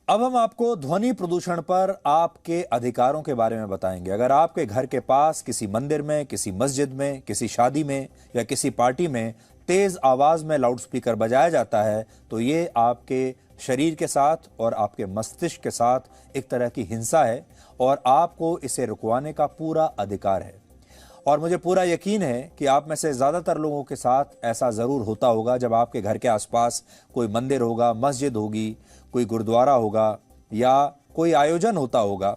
अब हम आपको ध्वनि प्रदूषण पर आपके अधिकारों के बारे में बताएंगे। अगर आपके घर के पास किसी मंदिर में, किसी मस्जिद में, किसी शादी में या किसी पार्टी में तेज आवाज में लाउडस्पीकर बजाया जाता है तो ये आपके शरीर के साथ और आपके मस्तिष्क के साथ एक तरह की हिंसा है और आपको इसे रुकवाने का पूरा अधिकार है। और मुझे पूरा यकीन है कि आप में से ज़्यादातर लोगों के साथ ऐसा ज़रूर होता होगा जब आपके घर के आसपास कोई मंदिर होगा, मस्जिद होगी, कोई गुरुद्वारा होगा या कोई आयोजन होता होगा।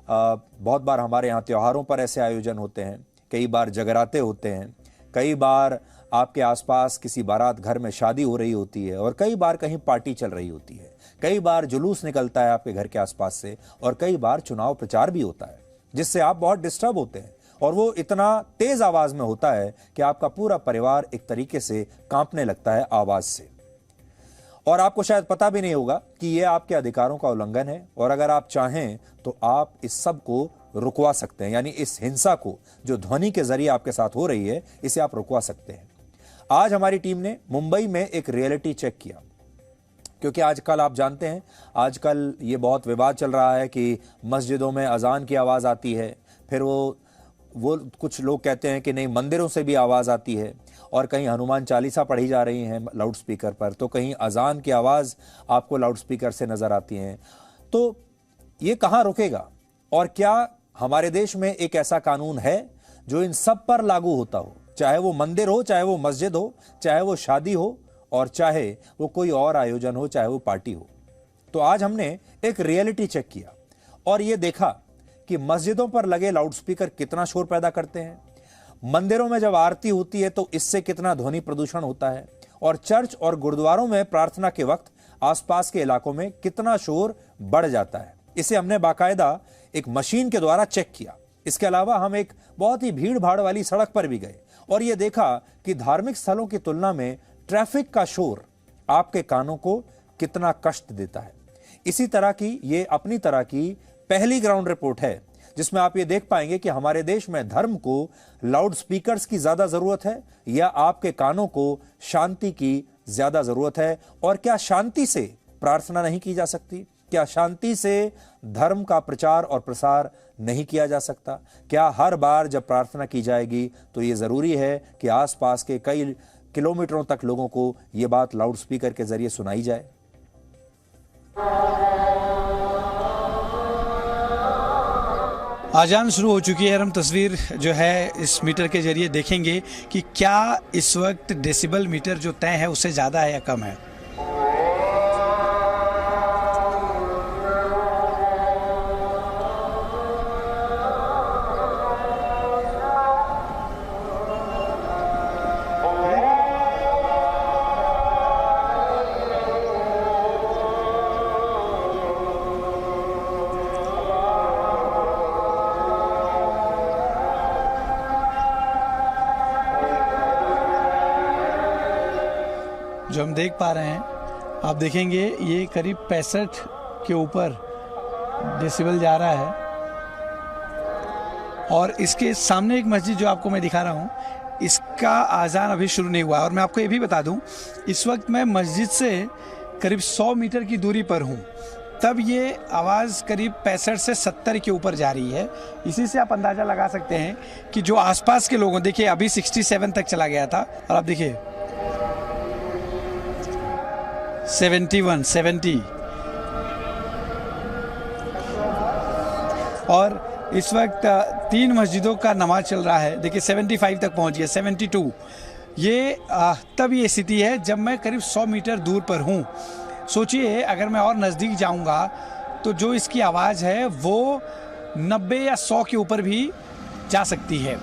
बहुत बार हमारे यहाँ त्योहारों पर ऐसे आयोजन होते हैं, कई बार जगराते होते हैं, कई बार आपके आसपास किसी बारात घर में शादी हो रही होती है और कई बार कहीं पार्टी चल रही होती है, कई बार जुलूस निकलता है आपके घर के आसपास से और कई बार चुनाव प्रचार भी होता है जिससे आप बहुत डिस्टर्ब होते हैं और वो इतना तेज आवाज में होता है कि आपका पूरा परिवार एक तरीके से कांपने लगता है आवाज से। और आपको शायद पता भी नहीं होगा कि ये आपके अधिकारों का उल्लंघन है और अगर आप चाहें तो आप इस सब को रुकवा सकते हैं, यानी इस हिंसा को जो ध्वनि के जरिए आपके साथ हो रही है इसे आप रुकवा सकते हैं। आज हमारी टीम ने मुंबई में एक रियलिटी चेक किया क्योंकि आजकल आप जानते हैं आजकल ये बहुत विवाद चल रहा है कि मस्जिदों में अजान की आवाज़ आती है, फिर वो कुछ लोग कहते हैं कि नहीं मंदिरों से भी आवाज़ आती है और कहीं हनुमान चालीसा पढ़ी जा रही हैं लाउड स्पीकर पर, तो कहीं अजान की आवाज़ आपको लाउड स्पीकर से नज़र आती हैं। तो ये कहाँ रुकेगा और क्या हमारे देश में एक ऐसा कानून है जो इन सब पर लागू होता हो, चाहे वो मंदिर हो, चाहे वो मस्जिद हो, चाहे वो शादी हो और चाहे वो कोई और आयोजन हो, चाहे वो पार्टी हो। तो आज हमने एक रियलिटी चेक किया और ये देखा कि मस्जिदों पर लगे लाउडस्पीकर कितना शोर पैदा करते हैं, मंदिरों में जब आरती होती है तो इससे कितना ध्वनि प्रदूषण होता है और चर्च और गुरुद्वारों में प्रार्थना के वक्त आसपास के इलाकों में कितना शोर बढ़ जाता है। इसे हमने बाकायदा एक मशीन के द्वारा चेक किया। इसके अलावा हम एक बहुत ही भीड़ भाड़ वाली सड़क पर भी गए और यह देखा कि धार्मिक स्थलों की तुलना में ट्रैफिक का शोर आपके कानों को कितना कष्ट देता है। इसी तरह की ये अपनी तरह की पहली ग्राउंड रिपोर्ट है जिसमें आप ये देख पाएंगे कि हमारे देश में धर्म को लाउड स्पीकर्स की ज्यादा जरूरत है या आपके कानों को शांति की ज्यादा जरूरत है, और क्या शांति से प्रार्थना नहीं की जा सकती? क्या शांति से धर्म का प्रचार और प्रसार नहीं किया जा सकता? क्या हर बार जब प्रार्थना की जाएगी तो ये जरूरी है कि आसपास के कई किलोमीटरों तक लोगों को ये बात लाउड स्पीकर के जरिए सुनाई जाए? आजान शुरू हो चुकी है और हम तस्वीर जो है इस मीटर के जरिए देखेंगे कि क्या इस वक्त डेसिबल मीटर जो तय है उससे ज़्यादा है या कम है। जो हम देख पा रहे हैं, आप देखेंगे ये करीब 65 के ऊपर डेसिबल जा रहा है और इसके सामने एक मस्जिद जो आपको मैं दिखा रहा हूँ, इसका आज़ान अभी शुरू नहीं हुआ। और मैं आपको ये भी बता दूँ, इस वक्त मैं मस्जिद से करीब 100 मीटर की दूरी पर हूँ, तब ये आवाज़ करीब 65 से 70 के ऊपर जा रही है। इसी से आप अंदाज़ा लगा सकते हैं कि जो आसपास के लोगों, देखिए अभी 67 तक चला गया था और आप देखिए 71, 70 और इस वक्त 3 मस्जिदों का नमाज चल रहा है। देखिए 75 तक पहुंच गया, 72। ये तब ये स्थिति है जब मैं करीब 100 मीटर दूर पर हूं। सोचिए अगर मैं और नज़दीक जाऊंगा तो जो इसकी आवाज़ है वो 90 या 100 के ऊपर भी जा सकती है।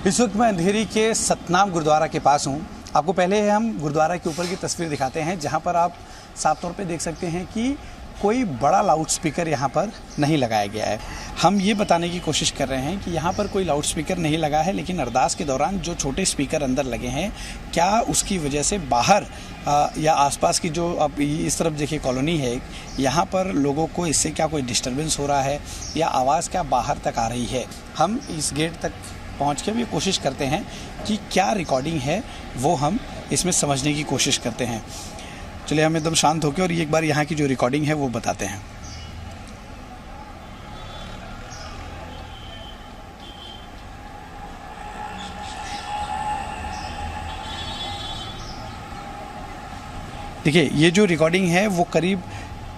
इस वक्त मैं अंधेरी के सतनाम गुरुद्वारा के पास हूँ। आपको पहले हम गुरुद्वारा के ऊपर की तस्वीर दिखाते हैं जहाँ पर आप साफ तौर पे देख सकते हैं कि कोई बड़ा लाउड स्पीकर यहाँ पर नहीं लगाया गया है। हम ये बताने की कोशिश कर रहे हैं कि यहाँ पर कोई लाउड स्पीकर नहीं लगा है, लेकिन अरदास के दौरान जो छोटे स्पीकर अंदर लगे हैं, क्या उसकी वजह से बाहर या आसपास की जो अब इस तरफ देखिए कॉलोनी है, यहाँ पर लोगों को इससे क्या कोई डिस्टर्बेंस हो रहा है या आवाज़ क्या बाहर तक आ रही है। हम इस गेट तक पहुंच के हम ये कोशिश करते हैं कि क्या रिकॉर्डिंग है वो हम इसमें समझने की कोशिश करते हैं। चलिए हम एकदम शांत होकर और एक बार यहाँ की जो रिकॉर्डिंग है वो बताते हैं। देखिए ये जो रिकॉर्डिंग है वो करीब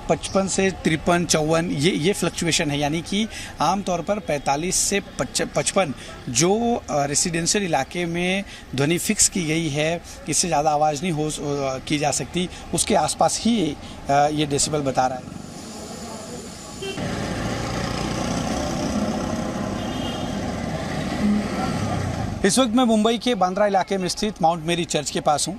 55 से 53, 54 ये फ्लक्चुएशन है, यानी कि आमतौर पर 45 से 55 जो रेसिडेंशियल इलाके में ध्वनि फिक्स की गई है, इससे ज़्यादा आवाज़ नहीं की जा सकती, उसके आसपास ही ये डेसिबल बता रहा है। इस वक्त मैं मुंबई के बांद्रा इलाके में स्थित माउंट मेरी चर्च के पास हूँ।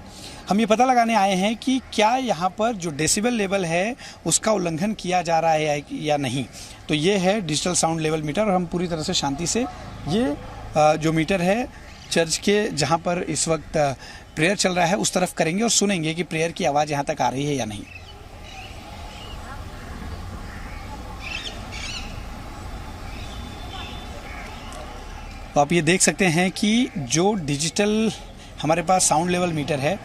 हम ये पता लगाने आए हैं कि क्या यहाँ पर जो डेसिबल लेवल है उसका उल्लंघन किया जा रहा है या नहीं। तो ये है डिजिटल साउंड लेवल मीटर और हम पूरी तरह से शांति से ये जो मीटर है चर्च के जहाँ पर इस वक्त प्रेयर चल रहा है उस तरफ करेंगे और सुनेंगे कि प्रेयर की आवाज़ यहाँ तक आ रही है या नहीं। तो आप ये देख सकते हैं कि जो डिजिटल हमारे पास साउंड लेवल मीटर है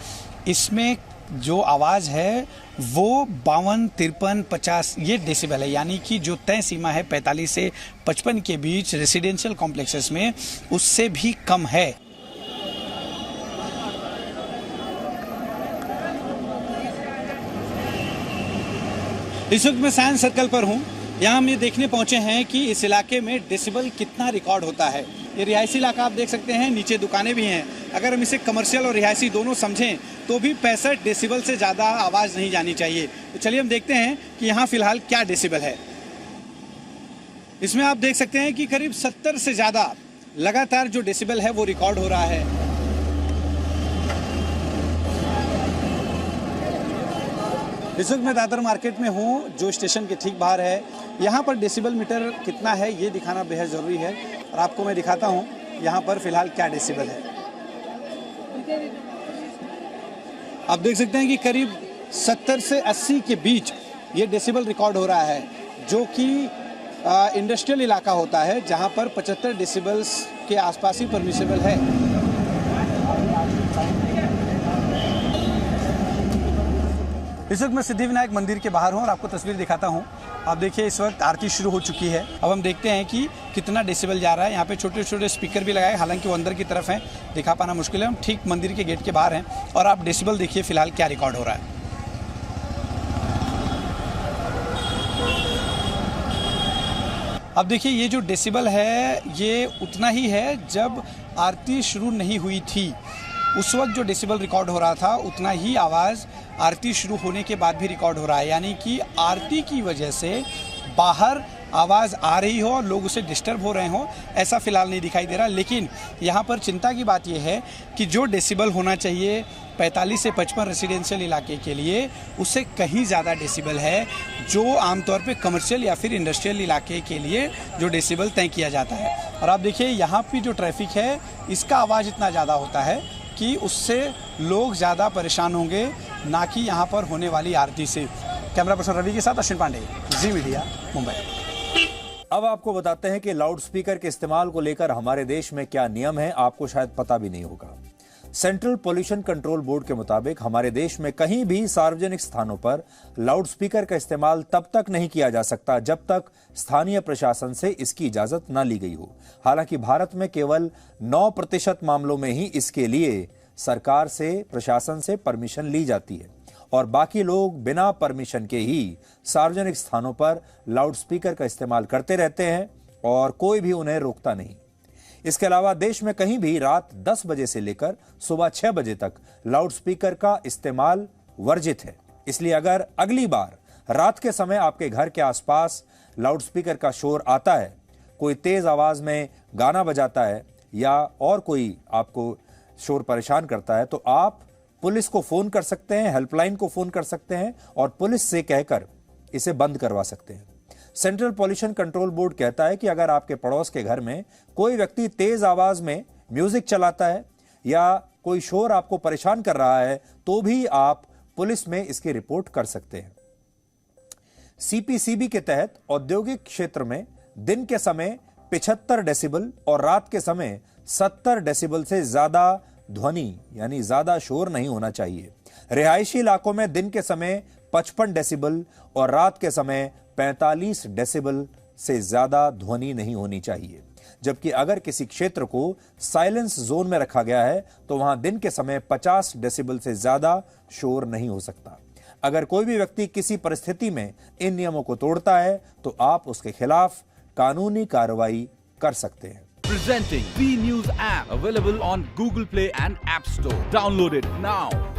इसमें जो आवाज़ है वो 52, 53, 50 ये डेसिबल है, यानी कि जो तय सीमा है 45 से 55 के बीच रेसिडेंशियल कॉम्प्लेक्सेस में उससे भी कम है। इस वक्त मैं साइंस सर्कल पर हूँ। यहाँ हम ये देखने पहुँचे हैं कि इस इलाके में डेसिबल कितना रिकॉर्ड होता है। ये रिहायशी इलाका आप देख सकते हैं, नीचे दुकानें भी हैं। अगर हम इसे कमर्शियल और रिहायशी दोनों समझें तो भी 65 डेसिबल से ज़्यादा आवाज़ नहीं जानी चाहिए। तो चलिए हम देखते हैं कि यहाँ फ़िलहाल क्या डेसिबल है। इसमें आप देख सकते हैं कि करीब 70 से ज़्यादा लगातार जो डेसिबल है वो रिकॉर्ड हो रहा है। इस वक्त मैं दादर मार्केट में हूँ जो स्टेशन के ठीक बाहर है। यहाँ पर डेसिबल मीटर कितना है ये दिखाना बेहद ज़रूरी है और आपको मैं दिखाता हूँ यहाँ पर फ़िलहाल क्या डेसिबल है। आप देख सकते हैं कि करीब 70 से 80 के बीच ये डेसिबल रिकॉर्ड हो रहा है, जो कि इंडस्ट्रियल इलाका होता है जहाँ पर 75 डेसिबल्स के आसपास ही परमिसेबल है। इस वक्त मैं सिद्धिविनायक मंदिर के बाहर हूँ और आपको तस्वीर दिखाता हूँ। आप देखिए इस वक्त आरती शुरू हो चुकी है। अब हम देखते हैं कि कितना डेसिबल जा रहा है। यहाँ पे छोटे छोटे स्पीकर भी लगाए, हालांकि वो अंदर की तरफ हैं, दिखा पाना मुश्किल है। हम ठीक मंदिर के गेट के बाहर हैं और आप डेसिबल देखिए फिलहाल क्या रिकॉर्ड हो रहा है। अब देखिए ये जो डेसिबल है ये उतना ही है जब आरती शुरू नहीं हुई थी, उस वक्त जो डेसिबल रिकॉर्ड हो रहा था उतना ही आवाज़ आरती शुरू होने के बाद भी रिकॉर्ड हो रहा है। यानी कि आरती की वजह से बाहर आवाज़ आ रही हो और लोग उसे डिस्टर्ब हो रहे हों, ऐसा फ़िलहाल नहीं दिखाई दे रहा। लेकिन यहाँ पर चिंता की बात यह है कि जो डेसिबल होना चाहिए 45 से 55 रेसिडेंशियल इलाके के लिए, उससे कहीं ज़्यादा डेसिबल है जो आमतौर पे कमर्शियल या फिर इंडस्ट्रियल इलाके के लिए जो डेसिबल तय किया जाता है। और आप देखिए यहाँ पे जो ट्रैफिक है इसका आवाज़ इतना ज़्यादा होता है कि उससे लोग ज़्यादा परेशान होंगे, ना कि यहाँ पर होने वाली आरती से। कैमरा पर्सन रवि के साथ अश्विन पांडे, जी मीडिया, मुंबई। अब आपको बताते हैं कि लाउड स्पीकर के इस्तेमाल को लेकर हमारे देश में क्या नियम है, आपको शायद पता भी नहीं होगा। सेंट्रल पोल्यूशन कंट्रोल बोर्ड के मुताबिक हमारे देश में कहीं भी सार्वजनिक स्थानों पर लाउड स्पीकर का इस्तेमाल तब तक नहीं किया जा सकता जब तक स्थानीय प्रशासन से इसकी इजाजत न ली गई हो। हालांकि भारत में केवल 9% मामलों में ही इसके लिए सरकार से, प्रशासन से परमिशन ली जाती है और बाकी लोग बिना परमिशन के ही सार्वजनिक स्थानों पर लाउड स्पीकर का इस्तेमाल करते रहते हैं और कोई भी उन्हें रोकता नहीं। इसके अलावा देश में कहीं भी रात 10 बजे से लेकर सुबह 6 बजे तक लाउड स्पीकर का इस्तेमाल वर्जित है। इसलिए अगर अगली बार रात के समय आपके घर के आसपास लाउड स्पीकर का शोर आता है, कोई तेज आवाज में गाना बजाता है या और कोई आपको शोर परेशान करता है, तो आप पुलिस को फोन कर सकते हैं, हेल्पलाइन को फोन कर सकते हैं और पुलिस से कहकर इसे बंद करवा सकते हैं। सेंट्रल पॉल्यूशन कंट्रोल बोर्ड कहता है कि अगर आपके पड़ोस के घर में कोई व्यक्ति तेज आवाज में म्यूजिक चलाता है या कोई शोर आपको परेशान कर रहा है, तो भी आप पुलिस में इसकी रिपोर्ट कर सकते हैं। सीपीसीबी के तहत औद्योगिक क्षेत्र में दिन के समय 75 डेसिबल और रात के समय 70 डेसिबल से ज्यादा ध्वनि यानी ज्यादा शोर नहीं होना चाहिए। रिहायशी इलाकों में दिन के समय 55 डेसिबल और रात के समय 45 डेसिबल से ज्यादा ध्वनि नहीं होनी चाहिए। जबकि अगर किसी क्षेत्र को साइलेंस जोन में रखा गया है तो वहां दिन के समय 50 डेसिबल से ज्यादा शोर नहीं हो सकता। अगर कोई भी व्यक्ति किसी परिस्थिति में इन नियमों को तोड़ता है तो आप उसके खिलाफ कानूनी कार्रवाई कर सकते हैं। Presenting V News app available on Google Play and App Store. Download it now.